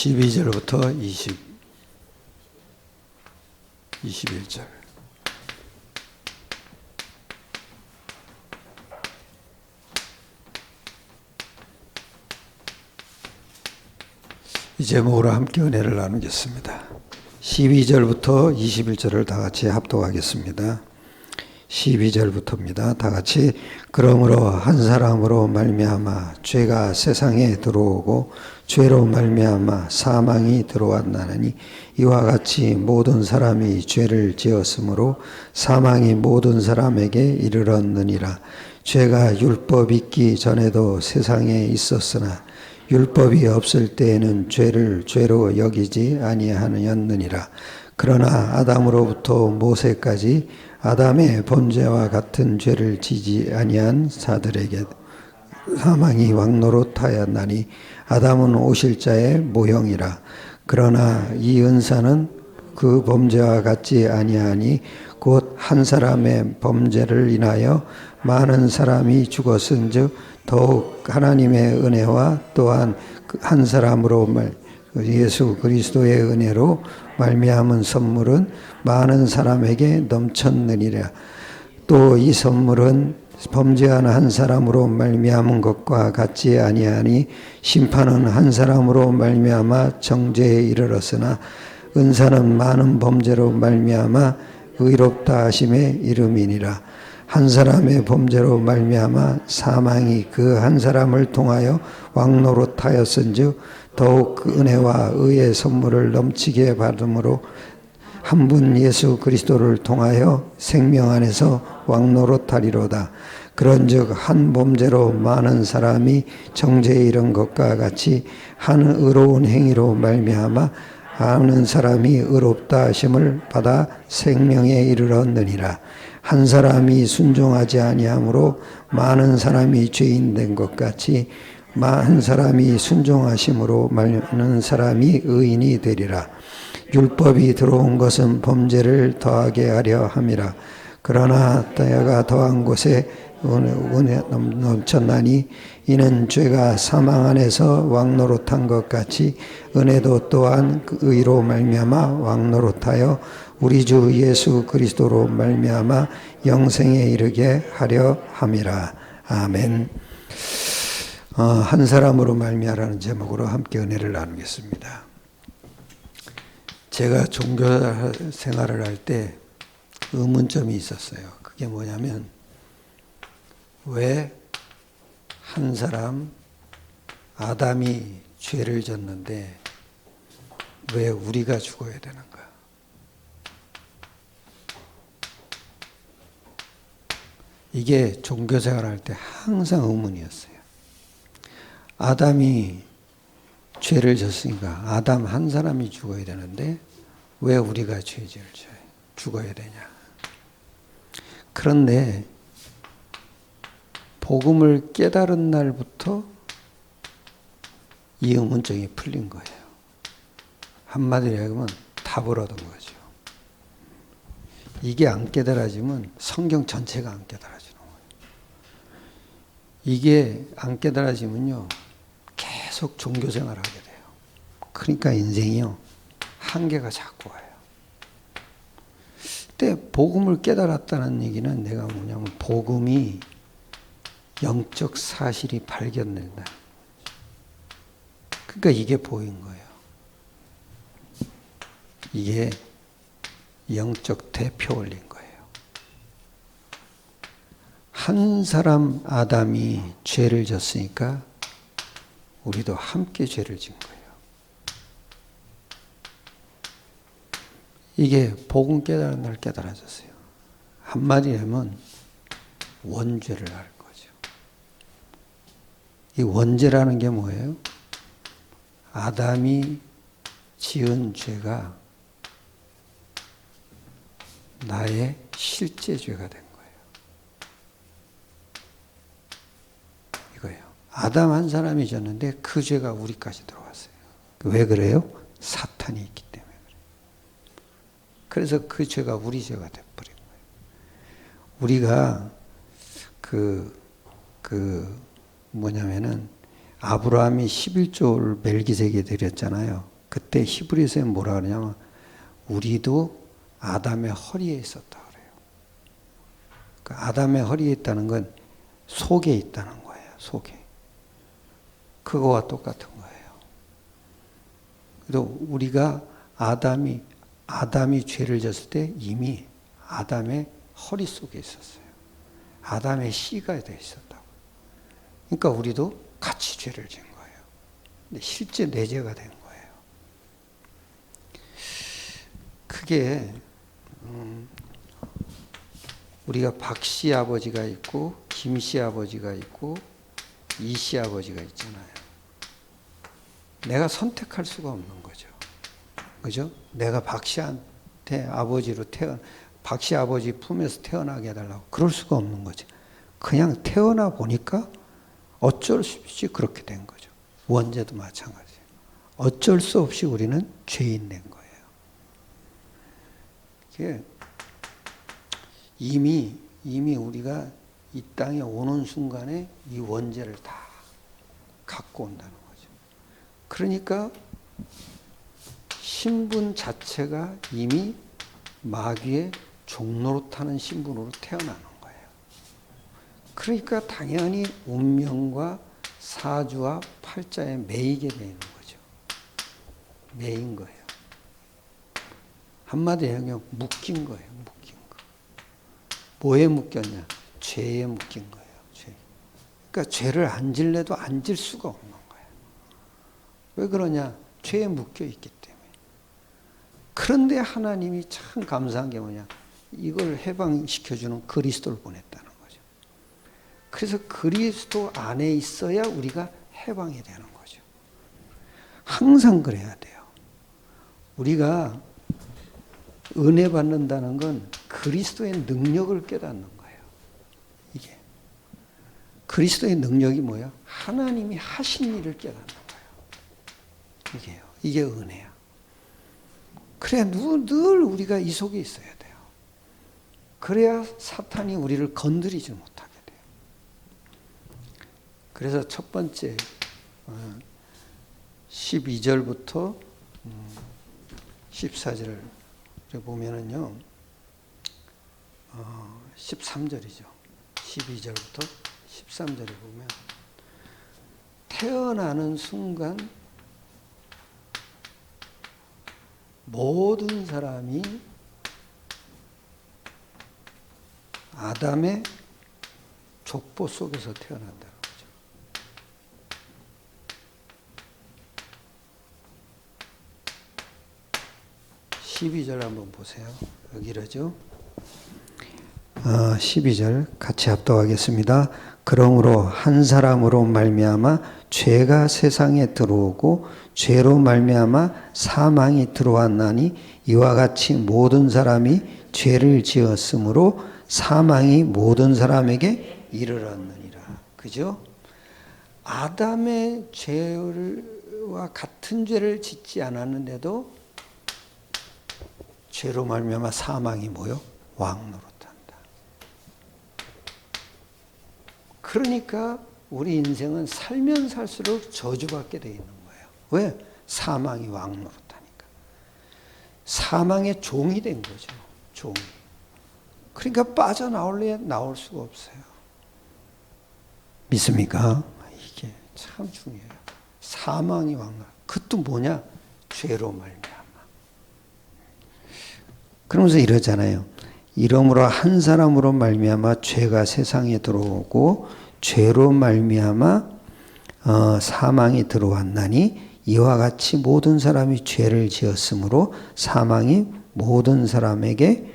12절부터 21절. 이 제목으로 함께 은혜를 나누겠습니다. 12절부터 21절을 다 같이 합독하겠습니다. 12절부터입니다. 다 같이. 그러므로 한 사람으로 말미암아 죄가 세상에 들어오고 죄로 말미암아 사망이 들어왔나니 이와 같이 모든 사람이 죄를 지었으므로 사망이 모든 사람에게 이르렀느니라. 죄가 율법 있기 전에도 세상에 있었으나 율법이 없을 때에는 죄를 죄로 여기지 아니하였느니라. 그러나 아담으로부터 모세까지 아담의 범죄와 같은 죄를 지지 아니한 자들에게 사망이 왕노릇하였나니 아담은 오실 자의 모형이라. 그러나 이 은사는 그 범죄와 같지 아니하니 곧 한 사람의 범죄를 인하여 많은 사람이 죽었은즉 더욱 하나님의 은혜와 또한 한 사람으로 예수 그리스도의 은혜로 말미암은 선물은 많은 사람에게 넘쳤느니라. 또 이 선물은 범죄한 한 사람으로 말미암은 것과 같지 아니하니 심판은 한 사람으로 말미암아 정죄에 이르렀으나 은사는 많은 범죄로 말미암아 의롭다 하심에 이름이니라. 한 사람의 범죄로 말미암아 사망이 그 한 사람을 통하여 왕노릇하였은즉 더욱 그 은혜와 의의 선물을 넘치게 받음으로 한 분 예수 그리스도를 통하여 생명 안에서 왕노릇하리로다. 그런즉 한 범죄로 많은 사람이 정죄에 이른 것과 같이 한 의로운 행위로 말미암아 많은 사람이 의롭다 하심을 받아 생명에 이르렀느니라. 한 사람이 순종하지 아니하므로 많은 사람이 죄인 된 것 같이 한 사람이 순종하심으로 많은 사람이 의인이 되리라. 율법이 들어온 것은 범죄를 더하게 하려 함이라. 그러나 때가 더한 곳에 은혜 넘쳤나니 이는 죄가 사망 안에서 왕노릇한 것 같이 은혜도 또한 의로 말미암아 왕노릇하여 우리 주 예수 그리스도로 말미암아 영생에 이르게 하려 함이라. 아멘. 한 사람으로 말미암아라는 제목으로 함께 은혜를 나누겠습니다. 제가 종교 생활을 할 때 의문점이 있었어요. 그게 뭐냐면 왜 한 사람 아담이 죄를 졌는데 왜 우리가 죽어야 되는가? 이게 종교 생활할 때 항상 의문이었어요. 아담이 죄를 졌으니까 아담 한 사람이 죽어야 되는데 왜 우리가 죄를 죽어야 되냐? 그런데 복음을 깨달은 날부터 이 의문점이 풀린 거예요. 한마디로 하면 답을 얻은 거죠. 이게 안 깨달아지면 성경 전체가 안 깨달아지는 거예요. 이게 안 깨달아지면요, 계속 종교생활을 하게 돼요. 그러니까 인생이요, 한계가 자꾸 와요. 그때 복음을 깨달았다는 얘기는 내가 뭐냐면 복음이 영적 사실이 발견된다. 그러니까 이게 보인 거예요. 이게 영적 대표 올린 거예요. 한 사람 아담이 죄를 졌으니까 우리도 함께 죄를 진 거예요. 이게 복음 깨달은 날 깨달아졌어요. 한마디로 하면 원죄를 알 거죠. 이 원죄라는 게 뭐예요? 아담이 지은 죄가 나의 실제 죄가 된 거예요. 이거예요. 아담 한 사람이 졌는데 그 죄가 우리까지 들어왔어요. 왜 그래요? 사탄이 있기 때문에 그래요. 그래서 그 죄가 우리 죄가 돼버린 거예요. 우리가 뭐냐면은 아브라함이 11조를 멜기세게 드렸잖아요. 그때 히브리서에 뭐라 그러냐면 우리도 아담의 허리에 있었다 그래요. 그 아담의 허리에 있다는 건 속에 있다는 거예요. 속에. 그거와 똑같은 거예요. 그래도 우리가 아담이 죄를 졌을 때 이미 아담의 허리 속에 있었어요. 아담의 씨가 되어 있었다고. 그러니까 우리도 같이 죄를 진 거예요. 근데 실제 내 죄가 된 거예요. 그게 우리가 박씨 아버지가 있고 김씨 아버지가 있고 이씨 아버지가 있잖아요. 내가 선택할 수가 없는 거죠. 그죠? 내가 박씨한테 아버지로 박씨 아버지 품에서 태어나게 해달라고 그럴 수가 없는 거죠. 그냥 태어나 보니까 어쩔 수 없이 그렇게 된 거죠. 원죄도 마찬가지예요. 어쩔 수 없이 우리는 죄인 된 거예요. 이미 우리가 이 땅에 오는 순간에 이 원죄를 다 갖고 온다는 거죠. 그러니까 신분 자체가 이미 마귀의 종노릇하는 신분으로 태어나는 거예요. 그러니까 당연히 운명과 사주와 팔자에 매이게 되는 거죠. 매인 거예요. 한마디로 그냥 묶인 거예요. 묶인 거. 뭐에 묶였냐? 죄에 묶인 거예요. 죄. 그러니까 죄를 안 질래도 안 질 수가 없는 거예요. 왜 그러냐? 죄에 묶여 있기 때문에. 그런데 하나님이 참 감사한 게 뭐냐? 이걸 해방시켜주는 그리스도를 보냈다는 거죠. 그래서 그리스도 안에 있어야 우리가 해방이 되는 거죠. 항상 그래야 돼요. 우리가 은혜 받는다는 건 그리스도의 능력을 깨닫는 거예요. 이게. 그리스도의 능력이 뭐야? 하나님이 하신 일을 깨닫는 거예요. 이게요. 이게 은혜야. 그래, 늘 우리가 이 속에 있어야 돼요. 그래야 사탄이 우리를 건드리지 못하게 돼요. 그래서 첫 번째 12절부터 14절을 보면은요, 13절이죠. 12절부터 13절에 보면 태어나는 순간 모든 사람이 아담의 족보 속에서 태어난다는 거죠. 12절 한번 보세요. 여기 이러죠. 12절 같이 합독하겠습니다. 그러므로 한 사람으로 말미암아 죄가 세상에 들어오고 죄로 말미암아 사망이 들어왔나니 이와 같이 모든 사람이 죄를 지었으므로 사망이 모든 사람에게 이르렀느니라. 그죠? 아담의 죄와 같은 죄를 짓지 않았는데도 죄로 말미암아 사망이 뭐요? 왕노릇한다. 그러니까 우리 인생은 살면 살수록 저주받게 되어 있는 거예요. 왜? 사망이 왕노릇하니까. 사망의 종이 된 거죠. 종이. 그러니까 빠져나올래 나올 수가 없어요. 믿습니까? 이게 참 중요해요. 사망이 왕노릇. 그것도 뭐냐? 죄로 말미암아. 그러면서 이러잖아요. 이러므로 한 사람으로 말미암아 죄가 세상에 들어오고 죄로 말미암아 사망이 들어왔나니 이와 같이 모든 사람이 죄를 지었으므로 사망이 모든 사람에게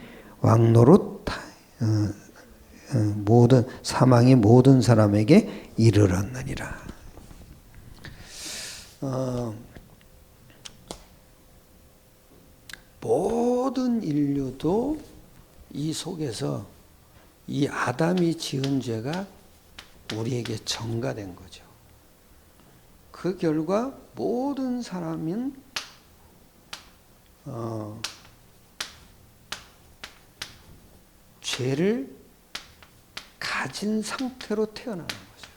사망이 모든 사람에게 이르렀느니라. 모든 인류도 이 속에서 이 아담이 지은 죄가 우리에게 전가된 거죠. 그 결과 모든 사람은 죄를 가진 상태로 태어나는 거죠.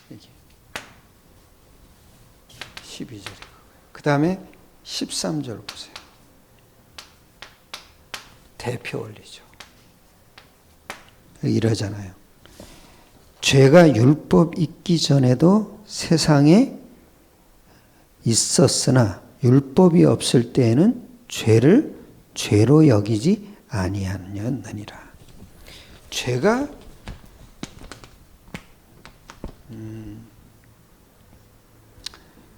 이게 12절이고. 그 다음에 13절 보세요. 대표 원리죠. 이러잖아요. 죄가 율법 있기 전에도 세상에 있었으나 율법이 없을 때에는 죄를 죄로 여기지 아니하였느니라. 죄가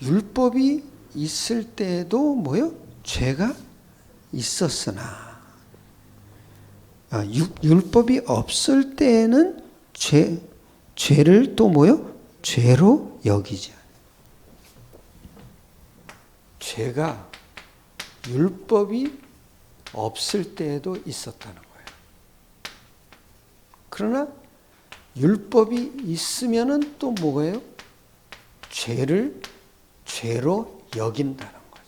율법이 있을 때에도 뭐요? 죄가 있었으나 율법이 없을 때에는 죄를 또 뭐요? 죄로 여기지 않아요. 죄가 율법이 없을 때에도 있었다는 거예요. 그러나 율법이 있으면은 또 뭐예요? 죄를 죄로 여긴다는 거죠.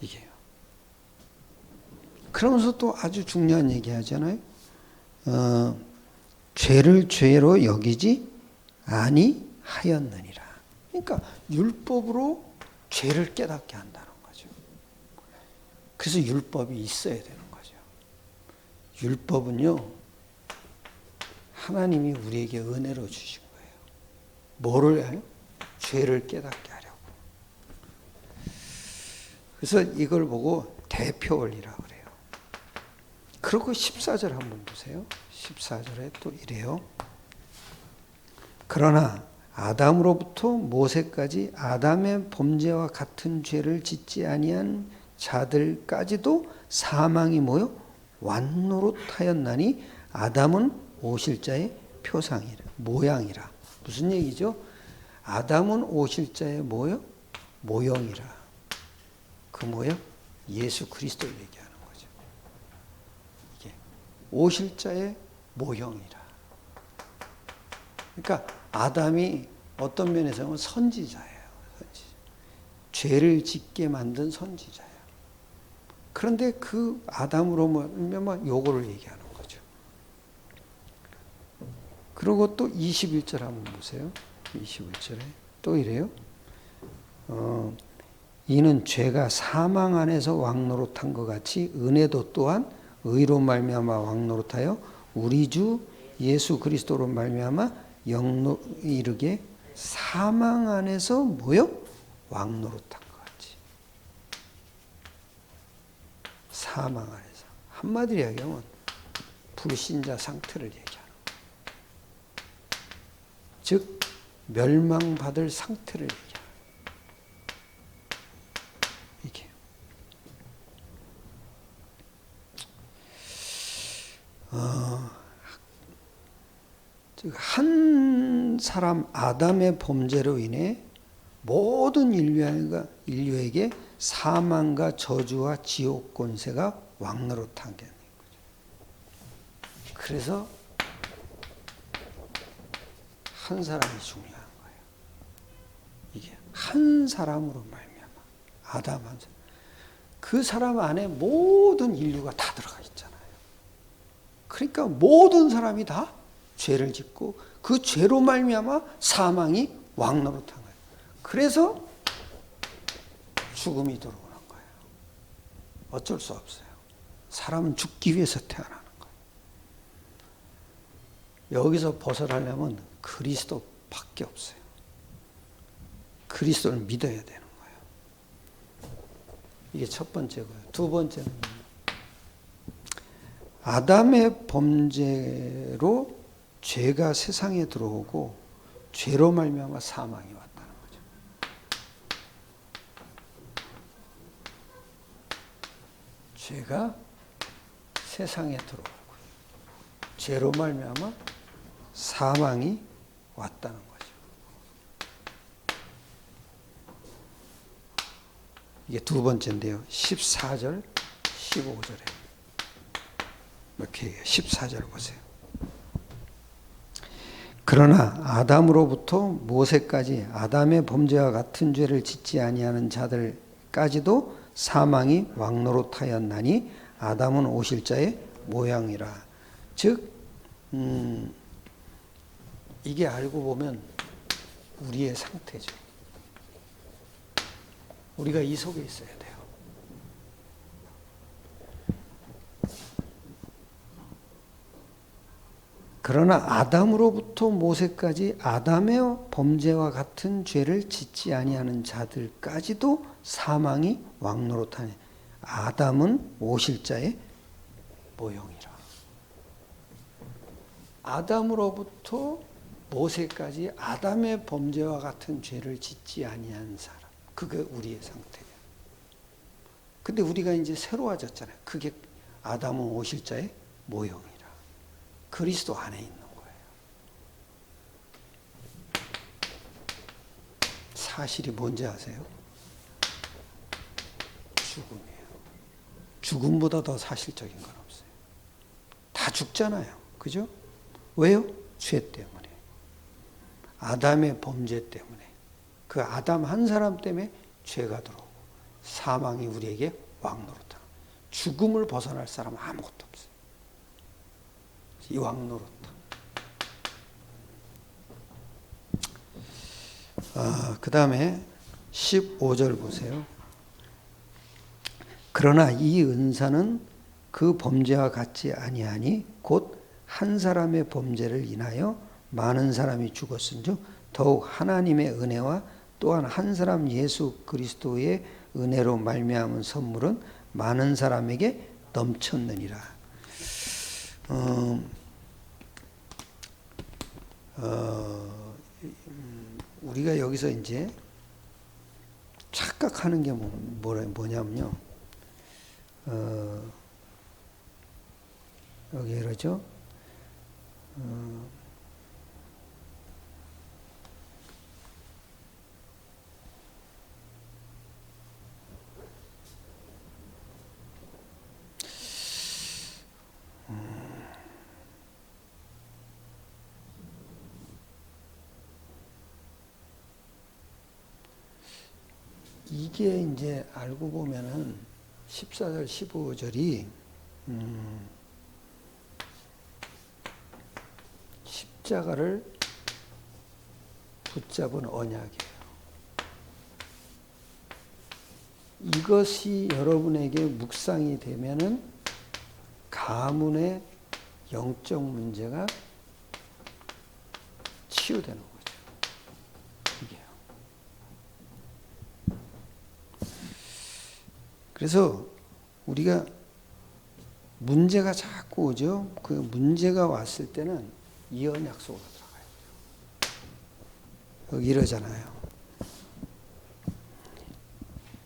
이게요. 그러면서 또 아주 중요한 얘기 하잖아요. 죄를 죄로 여기지 아니하였느니라. 그러니까 율법으로 죄를 깨닫게 한다는 거죠. 그래서 율법이 있어야 되는 거죠. 율법은요, 하나님이 우리에게 은혜로 주신 거예요. 뭐를 해요? 죄를 깨닫게 하려고. 그래서 이걸 보고 대표 원리라고 그래요. 그리고 14절 한번 보세요. 14절에 또 이래요. 그러나 아담으로부터 모세까지 아담의 범죄와 같은 죄를 짓지 아니한 자들까지도 사망이 뭐요? 완노릇하였나니 아담은 오실 자의 표상이라, 모양이라. 무슨 얘기죠? 아담은 오실 자의 뭐요? 모형이라. 그 뭐요? 예수 그리스도를 얘기하는 거죠. 이게 오실 자의 모형이라. 그러니까 아담이 어떤 면에서 보면 선지자예요. 선지자. 죄를 짓게 만든 선지자예요. 그런데 그 아담으로 말미암아 요거를 얘기하는 거죠. 그리고 또 21절 한번 보세요. 21절에 또 이래요. 이는 죄가 사망 안에서 왕노릇한 것 같이 은혜도 또한 의로 말미암아 왕노릇하여 우리 주 예수 그리스도로 말미암아 영로 이르게 사망 안에서 뭐요? 왕노릇한 것 같이. 사망 안에서. 한마디로 얘기하면 불신자 상태를 얘기하는 거예요. 즉 멸망받을 상태를 얘기하는 거예요. 이게. 즉 한 사람 아담의 범죄로 인해 모든 인류에게 사망과 저주와 지옥 권세가 왕노릇하게 된 거죠. 그래서 한 사람이 중요한 거예요. 이게 한 사람으로 말미암아 아담 한 사람. 그 사람 안에 모든 인류가 다 들어가 있잖아요. 그러니까 모든 사람이 다 죄를 짓고 그 죄로 말미암아 사망이 왕노릇한 거예요. 그래서 죽음이 들어오는 거예요. 어쩔 수 없어요. 사람은 죽기 위해서 태어나는 거예요. 여기서 벗어나려면 그리스도밖에 없어요. 그리스도를 믿어야 되는 거예요. 이게 첫 번째고요. 두 번째는 아담의 범죄로 죄가 세상에 들어오고 죄로 말미암아 사망이 왔다는 거죠. 죄가 세상에 들어오고 죄로 말미암아 사망이 왔다는 거죠. 이게 두 번째인데요. 14절, 15절에 이렇게 얘기해요. 14절 보세요. 그러나 아담으로부터 모세까지 아담의 범죄와 같은 죄를 짓지 아니하는 자들까지도 사망이 왕노릇하였나니 아담은 오실 자의 모양이라. 즉 이게 알고 보면 우리의 상태죠. 우리가 이 속에 있어야 돼요. 그러나 아담으로부터 모세까지 아담의 범죄와 같은 죄를 짓지 아니하는 자들까지도 사망이 왕노릇하니 아담은 오실자의 모형이라. 아담으로부터 모세까지 아담의 범죄와 같은 죄를 짓지 아니한 사람, 그게 우리의 상태예요. 근데 우리가 이제 새로워졌잖아요. 그게 아담은 오실자의 모형이라. 그리스도 안에 있는 거예요. 사실이 뭔지 아세요? 죽음이에요. 죽음보다 더 사실적인 건 없어요. 다 죽잖아요. 그죠? 왜요? 죄 때문에. 아담의 범죄 때문에. 그 아담 한 사람 때문에 죄가 들어오고 사망이 우리에게 왕노릇하고 죽음을 벗어날 사람은 아무것도 없어요. 이 왕노릇. 그 다음에 15절 보세요. 그러나 이 은사는 그 범죄와 같지 아니하니 곧 한 사람의 범죄를 인하여 많은 사람이 죽었은즉 더욱 하나님의 은혜와 또한 한 사람 예수 그리스도의 은혜로 말미암은 선물은 많은 사람에게 넘쳤느니라. 우리가 여기서 이제 착각하는 게 뭐냐면요. 여기 이러죠. 이게 이제 알고 보면은 14절, 15절이 십자가를 붙잡은 언약이에요. 이것이 여러분에게 묵상이 되면은 가문의 영적 문제가 치유되는 거죠. 이게요. 그래서 우리가 문제가 자꾸 오죠. 그 문제가 왔을 때는 이 언약 속으로 들어가요. 여기 이러잖아요.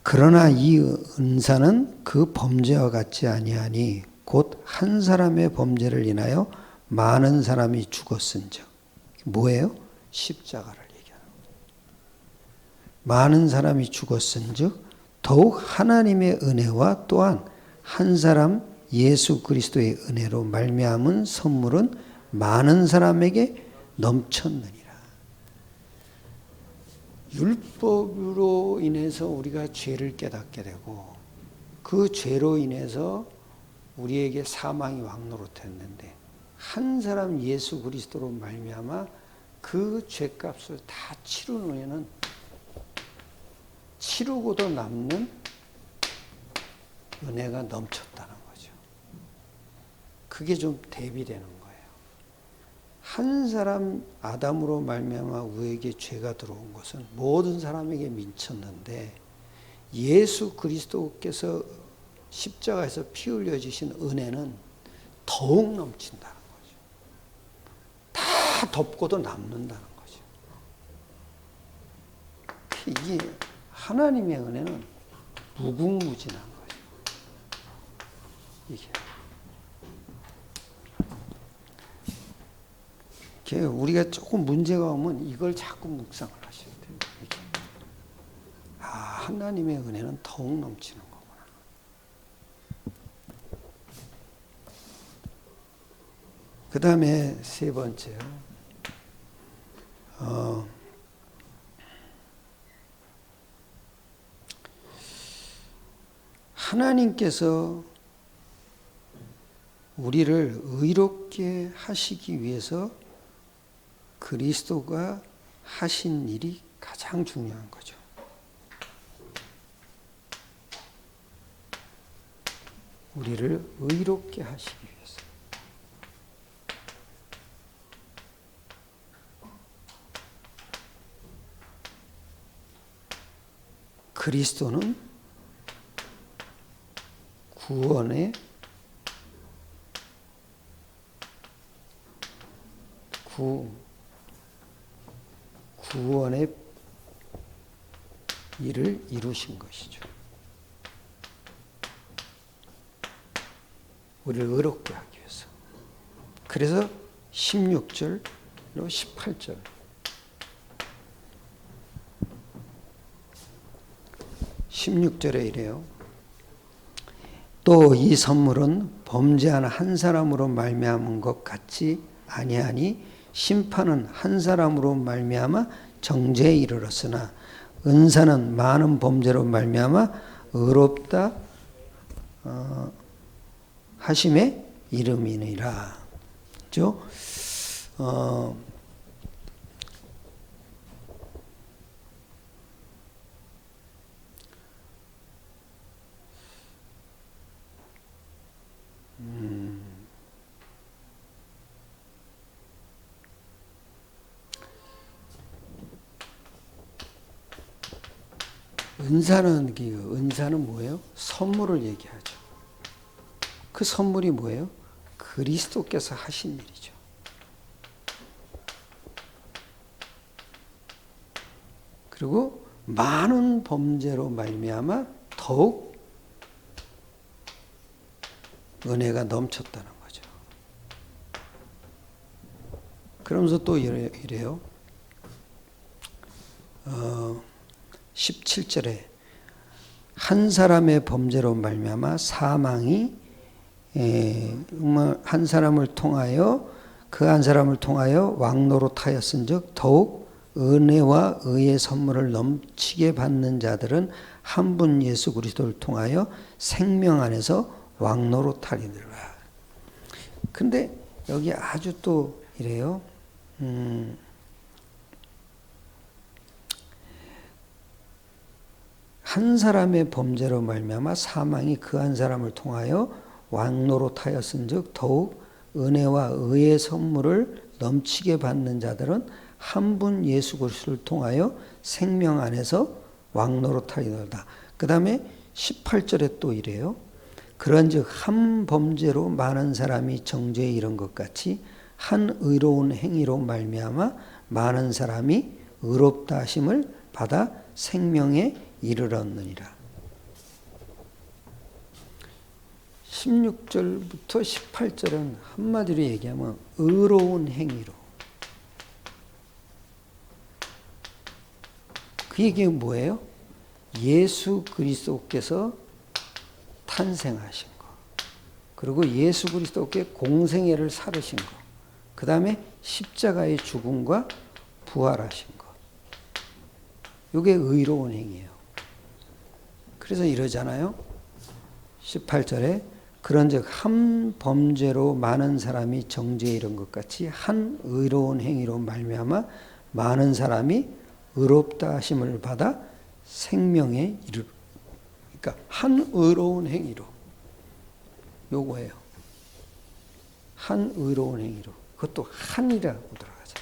그러나 이 은사는 그 범죄와 같지 아니하니 곧 한 사람의 범죄를 인하여 많은 사람이 죽었은즉 뭐예요? 십자가를 얘기하는 거예요. 많은 사람이 죽었은즉 더욱 하나님의 은혜와 또한 한 사람 예수 그리스도의 은혜로 말미암은 선물은 많은 사람에게 넘쳤느니라. 율법으로 인해서 우리가 죄를 깨닫게 되고 그 죄로 인해서 우리에게 사망이 왕노릇했는데 한 사람 예수 그리스도로 말미암아 그 죄값을 다 치른 후에는 치르고도 남는 은혜가 넘쳤다는 거죠. 그게 좀 대비되는 거예요. 한 사람 아담으로 말미암아 우리에게 죄가 들어온 것은 모든 사람에게 미쳤는데 예수 그리스도께서 십자가에서 피 흘려주신 은혜는 더욱 넘친다는 거죠. 다 덮고도 남는다는 거죠. 이게 하나님의 은혜는 무궁무진한 거죠. 이게 우리가 조금 문제가 오면 이걸 자꾸 묵상을 하셔야 돼요. 이게. 하나님의 은혜는 더욱 넘치는 거구나. 그 다음에 세 번째요. 하나님께서 우리를 의롭게 하시기 위해서 그리스도가 하신 일이 가장 중요한 거죠. 우리를 의롭게 하시기 위해서. 그리스도는 구원의 일을 이루신 것이죠. 우리를 의롭게 하기 위해서. 그래서 16절로 18절. 16절에 이래요. 또 이 선물은 범죄한 한 사람으로 말미암은 것 같지 아니하니 심판은 한 사람으로 말미암아 정죄에 이르렀으나 은사는 많은 범죄로 말미암아 의롭다 하심의 이름이니라. 그죠? 은사는 뭐예요? 선물을 얘기하죠. 그 선물이 뭐예요? 그리스도께서 하신 일이죠. 그리고 많은 범죄로 말미암아 더욱 은혜가 넘쳤다는 거죠. 그러면서 또 이래요. 17절에 한 사람의 범죄로 말미암아 사망이 한 사람을 통하여 그 한 사람을 통하여 왕노릇하였은즉 더욱 은혜와 의의 선물을 넘치게 받는 자들은 한 분 예수 그리스도를 통하여 생명 안에서 왕노릇하리라. 근데 여기 아주 또 이래요. 한 사람의 범죄로 말미암아 사망이 그 한 사람을 통하여 왕노릇하였은즉 더욱 은혜와 의의 선물을 넘치게 받는 자들은 한 분 예수 그리스도를 통하여 생명 안에서 왕노릇하리로다. 그 다음에 18절에 또 이래요. 그런즉 한 범죄로 많은 사람이 정죄에 이른 것 같이 한 의로운 행위로 말미암아 많은 사람이 의롭다 하심을 받아 생명에 이르렀느니라. 16절부터 18절은 한마디로 얘기하면 의로운 행위로. 그 얘기는 뭐예요? 예수 그리스도께서 탄생하신 거. 그리고 예수 그리스도께 공생애를 살으신 거. 그 다음에 십자가의 죽음과 부활하신 거. 이게 의로운 행위예요. 그래서 이러잖아요. 18절에 그런즉 한 범죄로 많은 사람이 정죄에 이른 것 같이 한 의로운 행위로 말미암아 많은 사람이 의롭다 하심을 받아 생명에 이르. 그러니까 한 의로운 행위로. 요거예요. 한 의로운 행위로. 그것도 한이라고 들어가죠.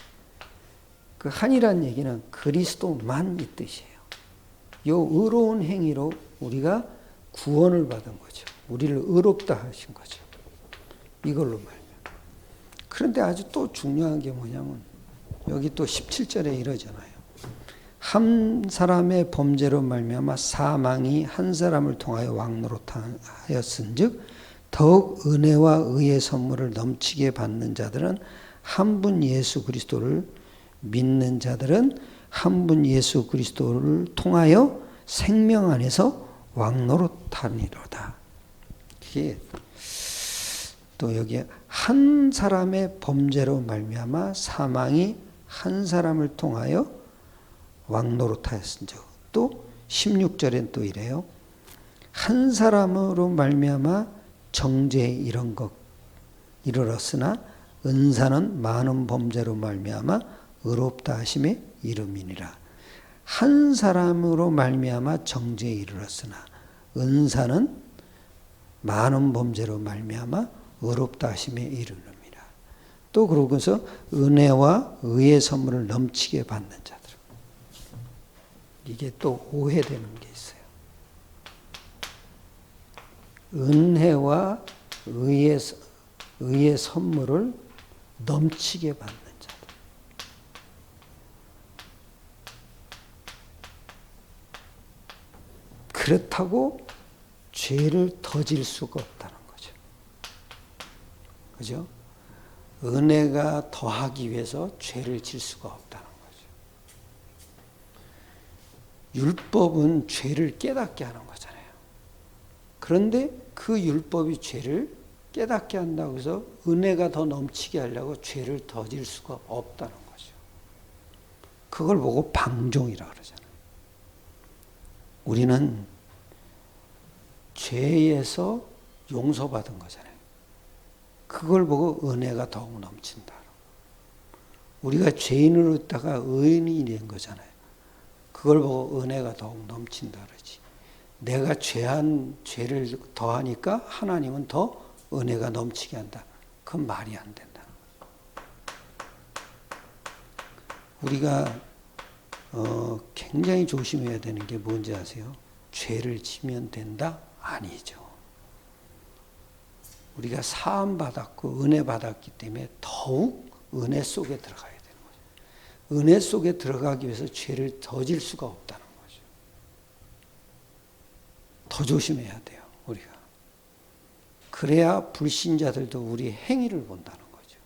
그 한이란 얘기는 그리스도만 이 뜻이에요. 요 의로운 행위로 우리가 구원을 받은 거죠. 우리를 의롭다 하신 거죠. 이걸로 말이야. 그런데 아주 또 중요한 게 뭐냐면 여기 또 17절에 이러잖아요. 한 사람의 범죄로 말미암아 사망이 한 사람을 통하여 왕노릇하였은즉 더욱 은혜와 의의 선물을 넘치게 받는 자들은 한 분 예수 그리스도를 믿는 자들은 한 분 예수 그리스도를 통하여 생명 안에서 왕노릇하니로다. 이게 또 여기에 한 사람의 범죄로 말미암아 사망이 한 사람을 통하여 왕노릇하였은즉 또 16절엔 또 이래요. 한 사람으로 말미암아 정죄에 이르렀으나 은사는 많은 범죄로 말미암아 의롭다 하심의 이름이니라. 한 사람으로 말미암아 정죄에 이르렀으나 은사는 많은 범죄로 말미암아 의롭다 하심에 이르느니라. 또 그러고서 은혜와 의의 선물을 넘치게 받는 자들. 이게 또 오해되는 게 있어요. 은혜와 의의 선물을 넘치게 받는 자들. 그렇다고 죄를 더 질 수가 없다는 거죠. 그죠? 은혜가 더하기 위해서 죄를 질 수가 없다는 거죠. 율법은 죄를 깨닫게 하는 거잖아요. 그런데 그 율법이 죄를 깨닫게 한다고 해서 은혜가 더 넘치게 하려고 죄를 더 질 수가 없다는 거죠. 그걸 보고 방종이라 그러잖아요. 우리는 죄에서 용서받은 거잖아요. 그걸 보고 은혜가 더욱 넘친다. 우리가 죄인으로 있다가 의인이 된 거잖아요. 그걸 보고 은혜가 더욱 넘친다 그러지. 내가 죄를 더하니까 하나님은 더 은혜가 넘치게 한다. 그건 말이 안 된다. 우리가 굉장히 조심해야 되는 게 뭔지 아세요? 죄를 지면 된다? 아니죠. 우리가 사함 받았고 은혜 받았기 때문에 더욱 은혜 속에 들어가야 되는 거죠. 은혜 속에 들어가기 위해서 죄를 더 질 수가 없다는 거죠. 더 조심해야 돼요, 우리가. 그래야 불신자들도 우리 행위를 본다는 거죠.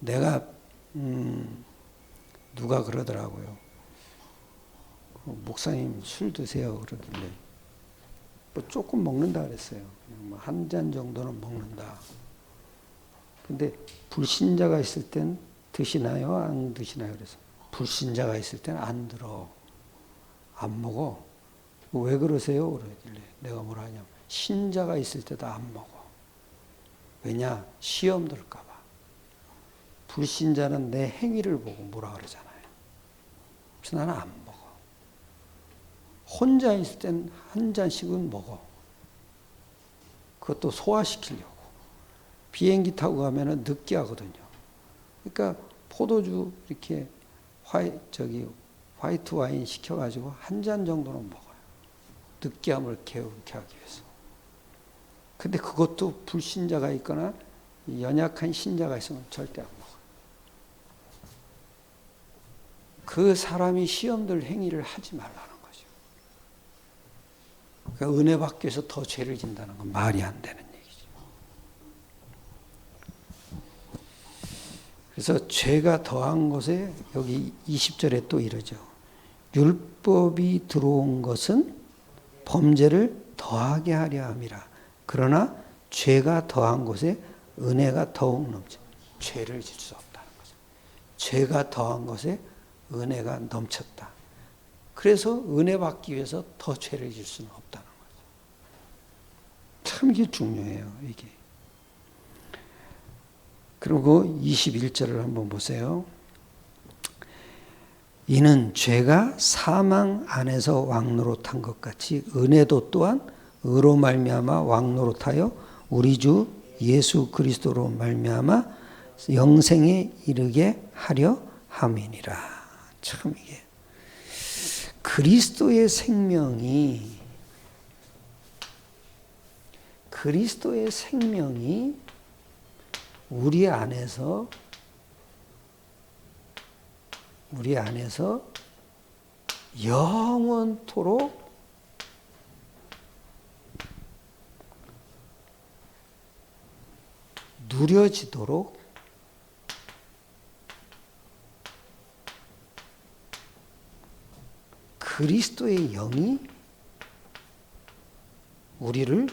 내가 누가 그러더라고요. 목사님 술 드세요 그러길래 뭐 조금 먹는다 그랬어요. 한 잔 정도는 먹는다. 근데 불신자가 있을 땐 드시나요? 안 드시나요? 그래서 불신자가 있을 땐 안 들어. 안 먹어. 왜 그러세요? 그러길래 내가 뭐라 하냐면 신자가 있을 때도 안 먹어. 왜냐? 시험 들까 봐. 불신자는 내 행위를 보고 뭐라 그러잖아요. 그래서 나는 안 먹어. 혼자 있을 땐 한 잔씩은 먹어. 그것도 소화시키려고. 비행기 타고 가면은 느끼하거든요. 그러니까 포도주 이렇게 화이트 와인 시켜가지고 한 잔 정도는 먹어요. 느끼함을 개운케 하기 위해서. 근데 그것도 불신자가 있거나 연약한 신자가 있으면 절대 안 먹어요. 그 사람이 시험들 행위를 하지 말라는 거죠. 그러니까 은혜 받기 위해서 더 죄를 진다는 건 말이 안 되는 얘기죠. 그래서 죄가 더한 것에 여기 20절에 또 이러죠. 율법이 들어온 것은 범죄를 더하게 하려 함이라. 그러나 죄가 더한 곳에 은혜가 더욱 넘쳐. 죄를 질 수 없다는 거죠. 죄가 더한 것에 은혜가 넘쳤다. 그래서 은혜 받기 위해서 더 죄를 질 수는 없다는 거죠. 참 이게 중요해요, 이게. 그리고 21절을 한번 보세요. 이는 죄가 사망 안에서 왕노릇한 것 같이 은혜도 또한 의로 말미암아 왕노릇하여 우리 주 예수 그리스도로 말미암아 영생에 이르게 하려 함이니라. 참 이게 그리스도의 생명이 우리 안에서 영원토록 누려지도록 그리스도의 영이 우리를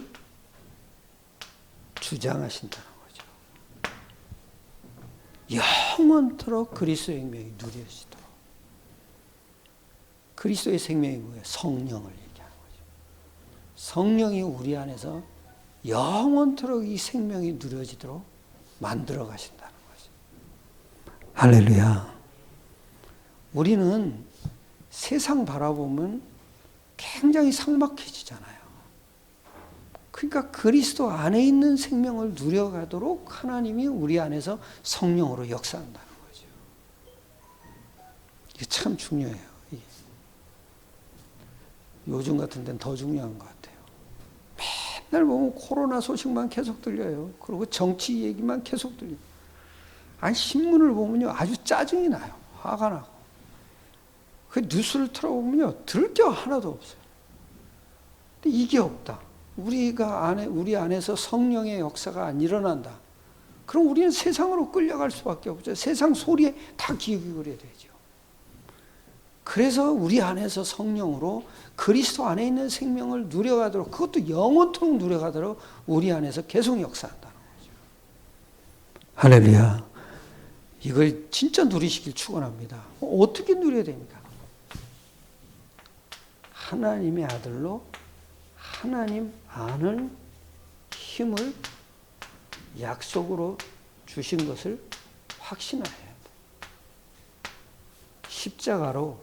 주장하신다는 거죠. 영원토록 그리스도의 생명이 누려지도록. 그리스도의 생명이 뭐예요? 성령을 얘기하는 거죠. 성령이 우리 안에서 영원토록 이 생명이 누려지도록 만들어 가신다는 거죠. 할렐루야. 우리는 세상 바라보면 굉장히 삭막해지잖아요. 그러니까 그리스도 안에 있는 생명을 누려가도록 하나님이 우리 안에서 성령으로 역사한다는 거죠. 이게 참 중요해요. 이게. 요즘 같은 데는 더 중요한 것 같아요. 맨날 보면 코로나 소식만 계속 들려요. 그리고 정치 얘기만 계속 들려요. 아니, 신문을 보면요, 아주 짜증이 나요. 화가 나고. 그 뉴스를 틀어보면요, 들을 게 하나도 없어요. 근데 이게 없다. 우리 안에서 성령의 역사가 안 일어난다. 그럼 우리는 세상으로 끌려갈 수밖에 없죠. 세상 소리에 다 귀 기울여야 되죠. 그래서 우리 안에서 성령으로 그리스도 안에 있는 생명을 누려가도록, 그것도 영원토록 누려가도록 우리 안에서 계속 역사한다는 거죠. 할렐루야. 이걸 진짜 누리시길 축원합니다. 어떻게 누려야 됩니까? 하나님의 아들로 하나님 안을 힘을 약속으로 주신 것을 확신해야 돼. 십자가로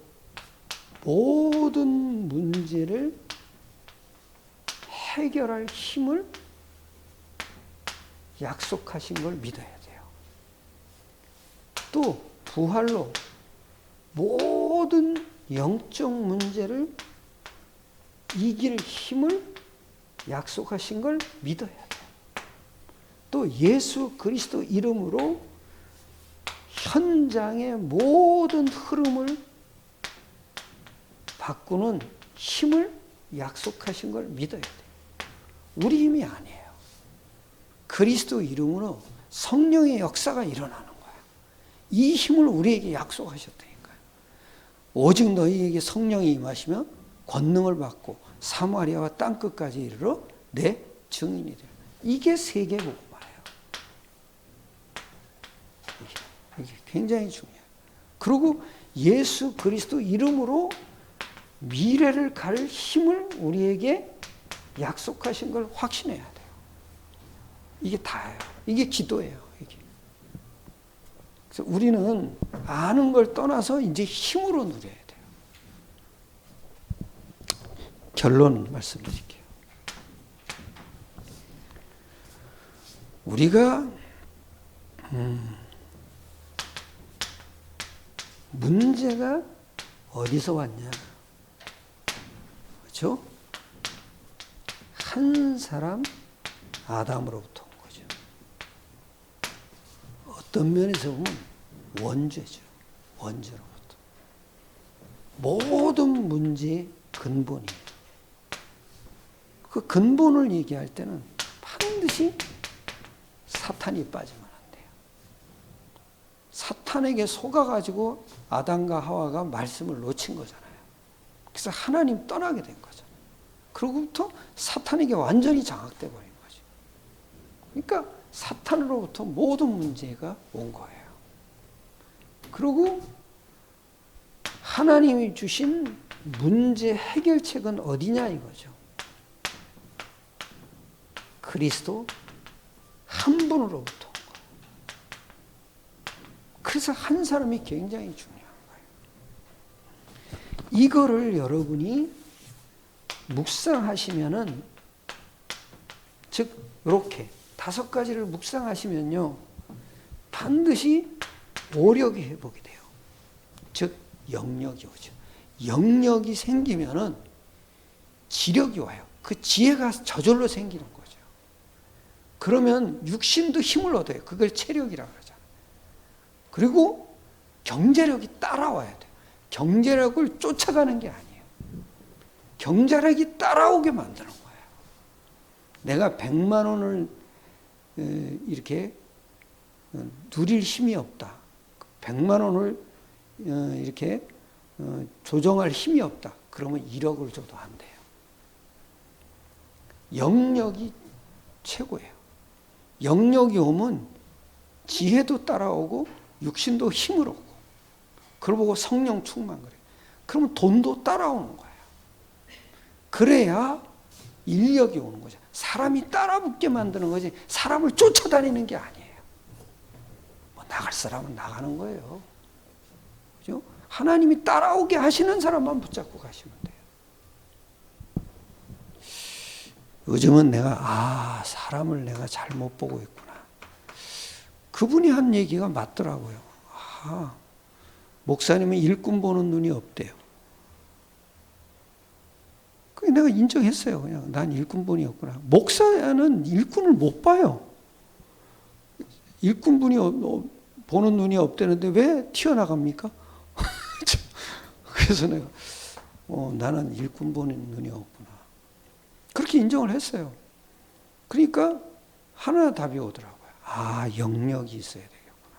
모든 문제를 해결할 힘을 약속하신 걸 믿어야 돼요. 또 부활로 모든 영적 문제를 이길 힘을 약속하신 걸 믿어야 돼요. 또 예수 그리스도 이름으로 현장의 모든 흐름을 바꾸는 힘을 약속하신 걸 믿어야 돼요. 우리 힘이 아니에요. 그리스도 이름으로 성령의 역사가 일어나는 거예요. 이 힘을 우리에게 약속하셨다니까요. 오직 너희에게 성령이 임하시면 권능을 받고 사마리아와 땅끝까지 이르러 내 증인이 되라. 이게 세계복음화예요. 이게 굉장히 중요해요. 그리고 예수 그리스도 이름으로 미래를 갈 힘을 우리에게 약속하신 걸 확신해야 돼요. 이게 다예요. 이게 기도예요. 이게. 그래서 우리는 아는 걸 떠나서 이제 힘으로 누려야 돼요. 결론 말씀드릴게요. 우리가 문제가 어디서 왔냐? 그렇죠? 한 사람 아담으로부터 온 거죠. 어떤 면에서 보면 원죄죠. 원죄로부터. 모든 문제의 근본이에요. 그 근본을 얘기할 때는 반드시 사탄이 빠지면 안 돼요. 사탄에게 속아가지고 아담과 하와가 말씀을 놓친 거잖아요. 그래서 하나님 떠나게 된 거잖아요. 그로부터 사탄에게 완전히 장악돼 버린 거죠. 그러니까 사탄으로부터 모든 문제가 온 거예요. 그리고 하나님이 주신 문제 해결책은 어디냐 이거죠. 그리스도 한 분으로부터 온 거예요. 그래서 한 사람이 굉장히 중요한 거예요. 이거를 여러분이 묵상하시면은, 즉 이렇게 5가지를 묵상하시면요, 반드시 오력이 회복이 돼요. 즉 영력이 오죠. 영력이 생기면은 지력이 와요. 그 지혜가 저절로 생기는 거죠. 그러면 육신도 힘을 얻어요. 그걸 체력이라고 그러잖아요. 그리고 경제력이 따라와야 돼요. 경제력을 쫓아가는 게 아니에요. 경제력이 따라오게 만드는 거예요. 내가 100만 원을 이렇게 누릴 힘이 없다. 100만 원을 이렇게 조정할 힘이 없다. 그러면 1억을 줘도 안 돼요. 영력이 최고예요. 영력이 오면 지혜도 따라오고 육신도 힘을 얻고, 그걸 보고 성령 충만 그래요. 그러면 돈도 따라오는 거예요. 그래야 인력이 오는 거죠. 사람이 따라붙게 만드는 거지 사람을 쫓아다니는 게 아니에요. 뭐 나갈 사람은 나가는 거예요. 그죠? 하나님이 따라오게 하시는 사람만 붙잡고 가시면 돼요. 요즘은 내가 사람을 내가 잘못 보고 있구나. 그분이 한 얘기가 맞더라고요. 목사님은 일꾼 보는 눈이 없대요. 그게 내가 인정했어요. 그냥 난 일꾼 분이 없구나. 목사는 일꾼을 못 봐요. 일꾼 분이 보는 눈이 없다는데 왜 튀어나갑니까? 그래서 내가 나는 일꾼 보는 눈이 없구나. 그렇게 인정을 했어요. 그러니까 하나 답이 오더라고요. 영역이 있어야 되겠구나.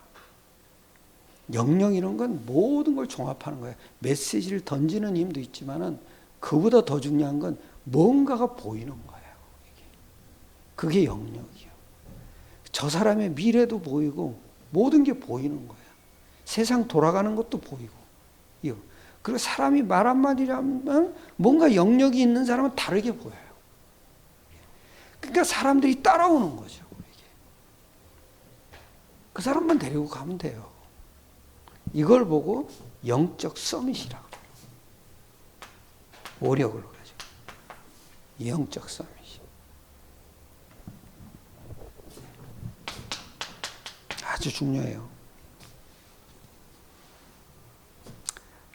영역 이런 건 모든 걸 종합하는 거예요. 메시지를 던지는 힘도 있지만은 그보다 더 중요한 건 뭔가가 보이는 거예요. 그게 영역이에요. 저 사람의 미래도 보이고 모든 게 보이는 거예요. 세상 돌아가는 것도 보이고. 그리고 사람이 말 한마디라면 뭔가 영역이 있는 사람은 다르게 보여요. 그러니까 사람들이 따라오는 거죠. 그 사람만 데리고 가면 돼요. 이걸 보고 영적 서밋이라고 그래요. 오력을 가지고. 영적 서밋이. 아주 중요해요.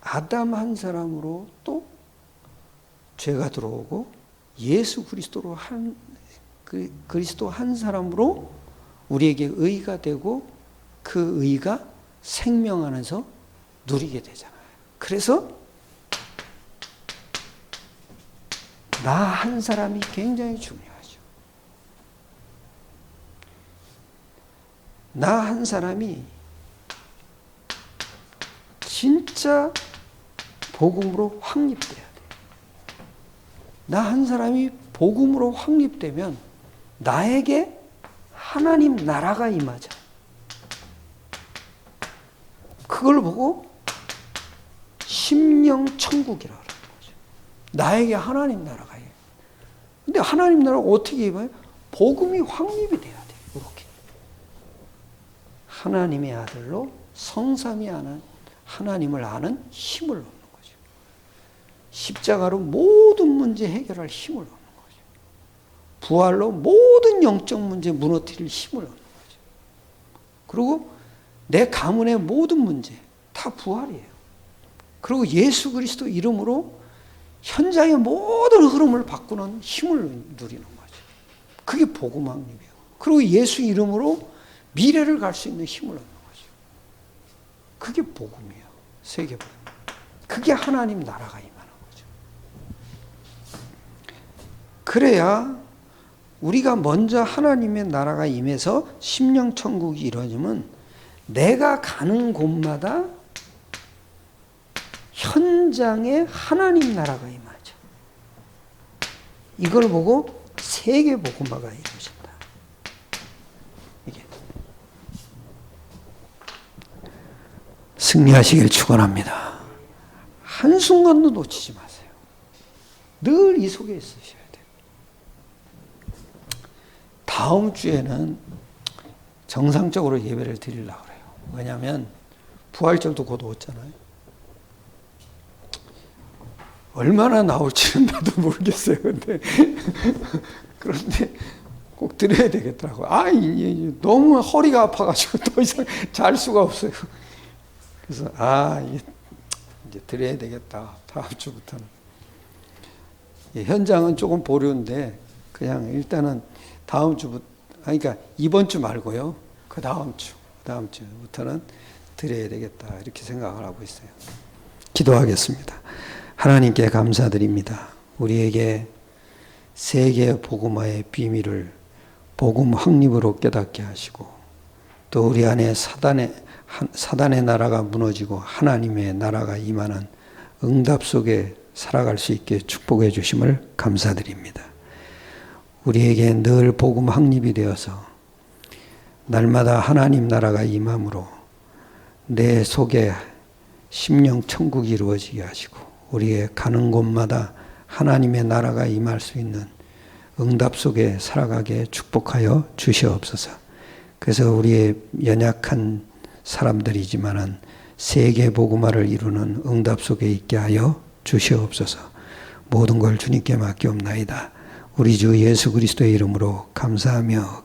아담 한 사람으로 또 죄가 들어오고 예수 그리스도로 그리스도 한 사람으로 우리에게 의가 되고 그 의가 생명 안에서 누리게 되잖아요. 그래서 나 한 사람이 굉장히 중요하죠. 나 한 사람이 진짜 복음으로 확립돼야 돼요. 나 한 사람이 복음으로 확립되면 나에게 하나님 나라가 임하죠. 그걸 보고 심령 천국이라고 하는 거죠. 나에게 하나님 나라가 임해요. 근데 하나님 나라가 어떻게 임해요? 복음이 확립이 돼야 돼요. 이렇게. 하나님의 아들로 성삼위 하는 하나님을 아는 힘을 얻는 거죠. 십자가로 모든 문제 해결할 힘을 얻는 거죠. 부활로 모든 영적 문제 무너뜨릴 힘을 얻는 거죠. 그리고 내 가문의 모든 문제 다 부활이에요. 그리고 예수 그리스도 이름으로 현장의 모든 흐름을 바꾸는 힘을 누리는 거죠. 그게 복음 확립이에요. 그리고 예수 이름으로 미래를 갈 수 있는 힘을 얻는 거죠. 그게 복음이에요. 세계 복음. 그게 하나님 나라가 임하는 거죠. 그래야 우리가 먼저 하나님의 나라가 임해서 심령 천국이 이루어지면 내가 가는 곳마다 현장에 하나님 나라가 임하죠. 이걸 보고 세계 복음화가 이루어진다. 이게 승리하시길 축원합니다. 한순간도 놓치지 마세요. 늘 이 속에 있으셔야 돼요. 다음 주에는 정상적으로 예배를 드리려고 그래요. 왜냐하면 부활절도 곧 오잖아요. 얼마나 나올지는 나도 모르겠어요. 그런데 꼭 드려야 되겠더라고요. 너무 허리가 아파가지고 더 이상 잘 수가 없어요. 그래서 이제 드려야 되겠다. 다음 주부터는. 현장은 조금 보류인데 그냥 일단은 다음 주부터, 그러니까 이번 주 말고요. 그 다음 주부터는 드려야 되겠다. 이렇게 생각을 하고 있어요. 기도하겠습니다. 하나님께 감사드립니다. 우리에게 세계 복음화의 비밀을 복음 확립으로 깨닫게 하시고 또 우리 안에 사단의 나라가 무너지고 하나님의 나라가 임하는 응답 속에 살아갈 수 있게 축복해 주심을 감사드립니다. 우리에게 늘 복음 확립이 되어서 날마다 하나님 나라가 임함으로 내 속에 심령 천국이 이루어지게 하시고 우리의 가는 곳마다 하나님의 나라가 임할 수 있는 응답 속에 살아가게 축복하여 주시옵소서. 그래서 우리의 연약한 사람들이지만은 세계 복음화를 이루는 응답 속에 있게 하여 주시옵소서. 모든 걸 주님께 맡기옵나이다. 우리 주 예수 그리스도의 이름으로 감사하며